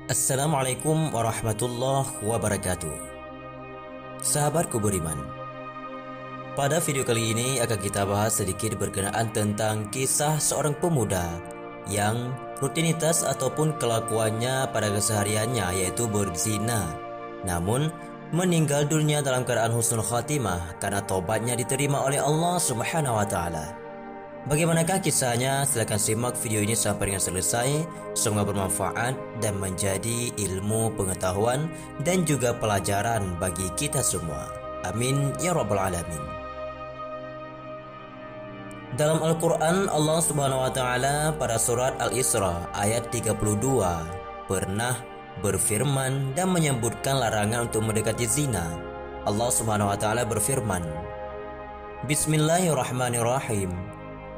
Assalamualaikum warahmatullahi wabarakatuh. Sahabatku beriman, pada video kali ini akan kita bahas sedikit berkenaan tentang kisah seorang pemuda yang rutinitas ataupun kelakuannya pada kesehariannya yaitu berzina, namun meninggal dunia dalam keadaan husnul khatimah karena taubatnya diterima oleh Allah Subhanahu wa taala. Bagaimanakah kisahnya? Silakan simak video ini sampai dengan selesai. Semoga bermanfaat dan menjadi ilmu pengetahuan dan juga pelajaran bagi kita semua. Amin ya rabbal alamin. Dalam Al-Quran, Allah Subhanahu wa taala pada surat Al-Isra ayat 32 pernah berfirman dan menyebutkan larangan untuk mendekati zina. Allah Subhanahu wa taala berfirman, Bismillahirrahmanirrahim.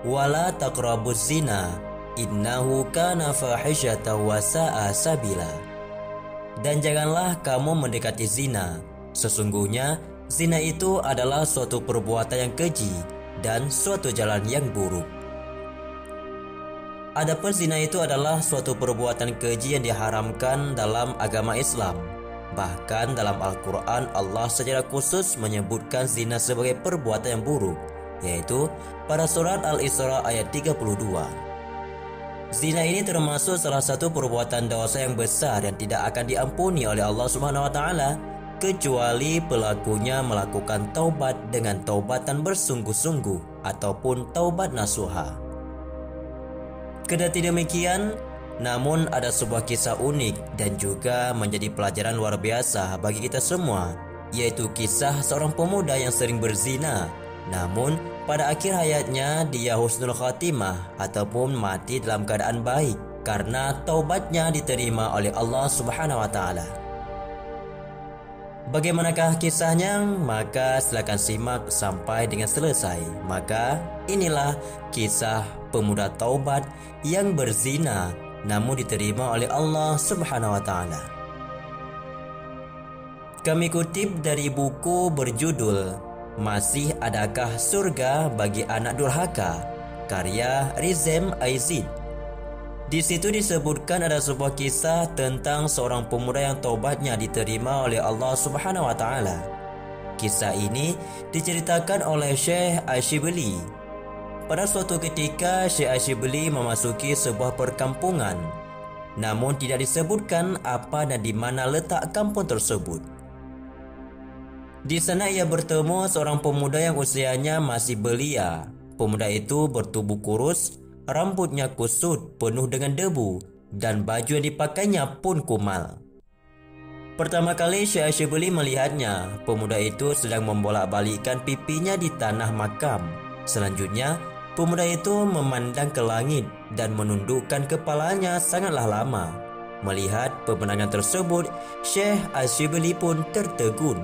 Wala taqrabuz zina innahu kana fahishatan wa sa'a sabila. Dan janganlah kamu mendekati zina, sesungguhnya zina itu adalah suatu perbuatan yang keji dan suatu jalan yang buruk. Adapun zina itu adalah suatu perbuatan keji yang diharamkan dalam agama Islam. Bahkan dalam Al-Quran Allah secara khusus menyebutkan zina sebagai perbuatan yang buruk, yaitu pada surat Al-Isra ayat 32. Zina ini termasuk salah satu perbuatan dosa yang besar yang tidak akan diampuni oleh Allah Subhanahu wa taala kecuali pelakunya melakukan taubat dengan taubatan bersungguh-sungguh ataupun taubat nasuha. Kendati demikian, namun ada sebuah kisah unik dan juga menjadi pelajaran luar biasa bagi kita semua, yaitu kisah seorang pemuda yang sering berzina, namun pada akhir hayatnya dia husnul khatimah ataupun mati dalam keadaan baik karena taubatnya diterima oleh Allah Subhanahu wa taala. Bagaimanakah kisahnya? Maka silakan simak sampai dengan selesai. Maka inilah kisah pemuda taubat yang berzina namun diterima oleh Allah Subhanahu wa taala. Kami kutip dari buku berjudul Masih Adakah Surga Bagi Anak Durhaka, karya Rizem Aizid. Di situ disebutkan ada sebuah kisah tentang seorang pemuda yang taubatnya diterima oleh Allah Subhanahu wa taala. Kisah ini diceritakan oleh Syekh Asyibli. Pada suatu ketika Syekh Asyibli memasuki sebuah perkampungan, namun tidak disebutkan apa dan di mana letak kampung tersebut. Di sana ia bertemu seorang pemuda yang usianya masih belia. Pemuda itu bertubuh kurus, rambutnya kusut penuh dengan debu, dan baju yang dipakainya pun kumal. Pertama kali Syekh Asyibli melihatnya, pemuda itu sedang membolak-balikkan pipinya di tanah makam. Selanjutnya, pemuda itu memandang ke langit dan menundukkan kepalanya sangatlah lama. Melihat pemandangan tersebut, Syekh Asyibli pun tertegun.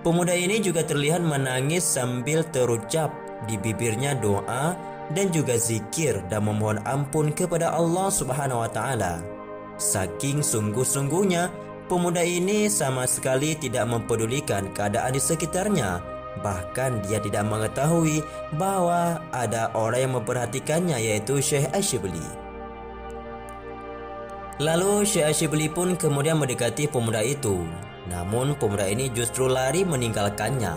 Pemuda ini juga terlihat menangis sambil terucap di bibirnya doa dan juga zikir dan memohon ampun kepada Allah Subhanahu wa taala. Saking sungguh-sungguhnya, pemuda ini sama sekali tidak mempedulikan keadaan di sekitarnya. Bahkan dia tidak mengetahui bahwa ada orang yang memperhatikannya, yaitu Syekh Asyibli. Lalu Syekh Asyibli pun kemudian mendekati pemuda itu. Namun pemuda ini justru lari meninggalkannya.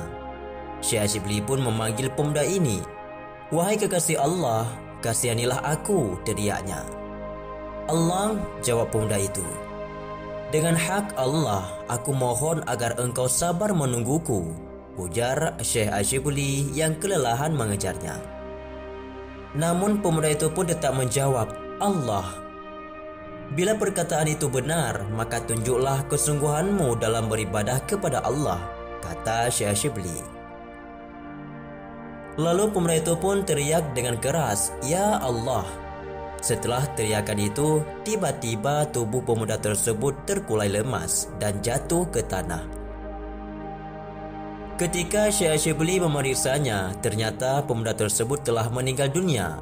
Syekh Asyibli pun memanggil pemuda ini. Wahai kekasih Allah, kasihanilah aku, teriaknya. Allah, jawab pemuda itu. Dengan hak Allah, aku mohon agar engkau sabar menungguku, ujar Syekh Asyibli yang kelelahan mengejarnya. Namun pemuda itu pun tetap menjawab, Allah. Bila perkataan itu benar, maka tunjuklah kesungguhanmu dalam beribadah kepada Allah, kata Syekh Asyibli. Lalu pemuda itu pun teriak dengan keras, Ya Allah. Setelah teriakan itu, tiba-tiba tubuh pemuda tersebut terkulai lemas dan jatuh ke tanah. Ketika Syekh Asyibli memeriksanya, ternyata pemuda tersebut telah meninggal dunia.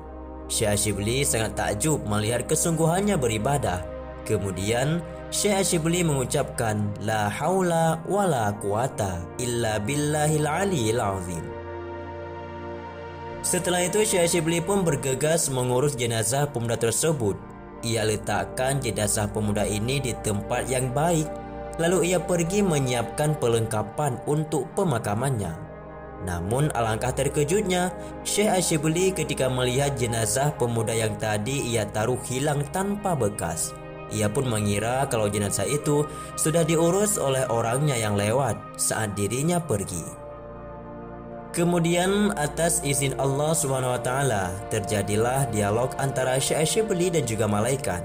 Syekh Asyibli sangat takjub melihat kesungguhannya beribadah. Kemudian Syekh Asyibli mengucapkan La haula wa la quwata illa billahil aliyil azim. Setelah itu Syekh Asyibli pun bergegas mengurus jenazah pemuda tersebut. ia letakkan jenazah pemuda ini di tempat yang baik. Lalu ia pergi menyiapkan perlengkapan untuk pemakamannya. Namun alangkah terkejutnya Syekh Asyibli ketika melihat jenazah pemuda yang tadi ia taruh hilang tanpa bekas. Ia pun mengira kalau jenazah itu sudah diurus oleh orangnya yang lewat saat dirinya pergi. Kemudian atas izin Allah SWT terjadilah dialog antara Syekh Asyibli dan juga malaikat.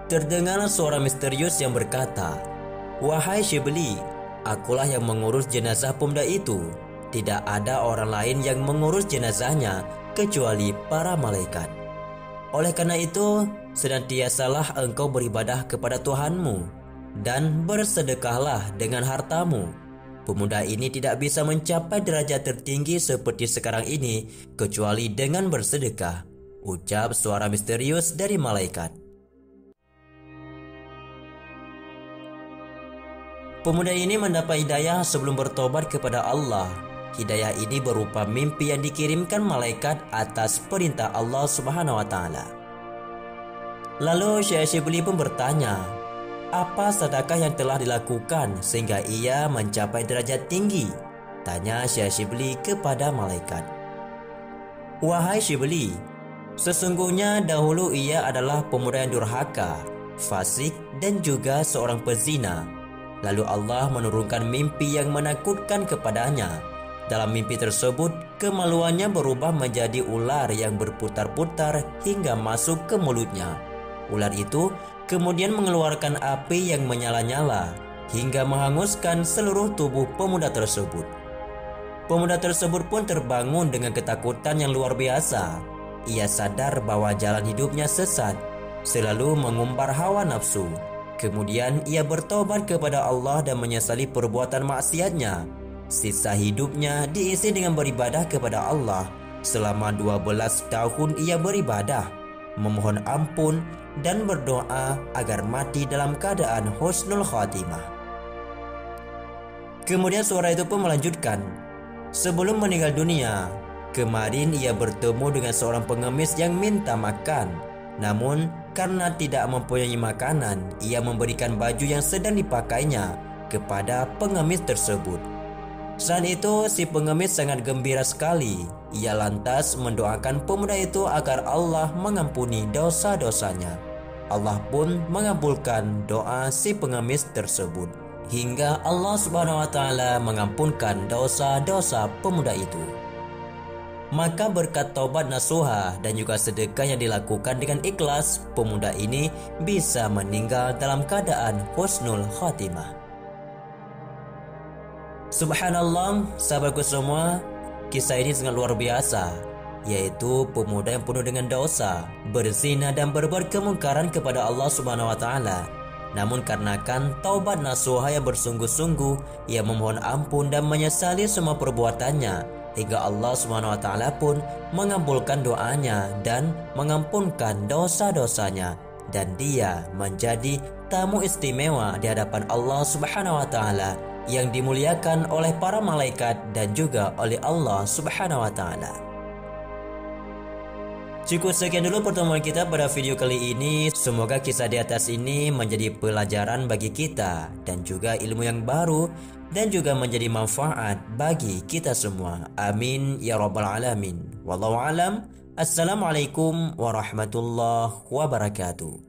Terdengar suara misterius yang berkata, "Wahai Syibli, akulah yang mengurus jenazah pemuda itu. Tidak ada orang lain yang mengurus jenazahnya kecuali para malaikat. Oleh karena itu, senantiasalah engkau beribadah kepada Tuhanmu dan bersedekahlah dengan hartamu. Pemuda ini tidak bisa mencapai derajat tertinggi seperti sekarang ini kecuali dengan bersedekah," ucap suara misterius dari malaikat. Pemuda ini mendapat hidayah sebelum bertobat kepada Allah. Hidayah ini berupa mimpi yang dikirimkan malaikat atas perintah Allah Subhanahu wa taala. Lalu Syekh Asyibli pun bertanya, "Apa sedekah yang telah dilakukan sehingga ia mencapai derajat tinggi?" tanya Syekh Asyibli kepada malaikat. "Wahai Syibli, sesungguhnya dahulu ia adalah pemuda yang durhaka, fasik dan juga seorang pezina. Lalu Allah menurunkan mimpi yang menakutkan kepadanya. Dalam mimpi tersebut, kemaluannya berubah menjadi ular yang berputar-putar hingga masuk ke mulutnya. Ular itu kemudian mengeluarkan api yang menyala-nyala hingga menghanguskan seluruh tubuh pemuda tersebut. Pemuda tersebut pun terbangun dengan ketakutan yang luar biasa. Ia sadar bahwa jalan hidupnya sesat, selalu mengumbar hawa nafsu. Kemudian ia bertobat kepada Allah dan menyesali perbuatan maksiatnya. Sisa hidupnya diisi dengan beribadah kepada Allah. Selama 12 tahun ia beribadah, memohon ampun dan berdoa agar mati dalam keadaan husnul khatimah." Kemudian suara itu pun melanjutkan, "Sebelum meninggal dunia, kemarin ia bertemu dengan seorang pengemis yang minta makan. Namun karena tidak mempunyai makanan, ia memberikan baju yang sedang dipakainya kepada pengemis tersebut. Saat itu si pengemis sangat gembira sekali. Ia lantas mendoakan pemuda itu agar Allah mengampuni dosa-dosanya. Allah pun mengabulkan doa si pengemis tersebut hingga Allah Subhanahu wa taala mengampunkan dosa-dosa pemuda itu. Maka berkat taubat nasuha dan juga sedekah yang dilakukan dengan ikhlas, pemuda ini bisa meninggal dalam keadaan husnul khatimah. Subhanallah, sahabatku semua, kisah ini sangat luar biasa, yaitu pemuda yang penuh dengan dosa, berzina dan berbuat kemungkaran kepada Allah Subhanahu wa taala. Namun karenakan taubat nasuha yang bersungguh-sungguh, ia memohon ampun dan menyesali semua perbuatannya, hingga Allah SWT pun mengabulkan doanya dan mengampunkan dosa-dosanya, dan dia menjadi tamu istimewa di hadapan Allah SWT yang dimuliakan oleh para malaikat dan juga oleh Allah SWT. Cukup sekian dulu pertemuan kita pada video kali ini. Semoga kisah di atas ini menjadi pelajaran bagi kita dan juga ilmu yang baru dan juga menjadi manfaat bagi kita semua. Amin ya rabbal alamin. Wallahu alam. Assalamualaikum warahmatullahi wabarakatuh.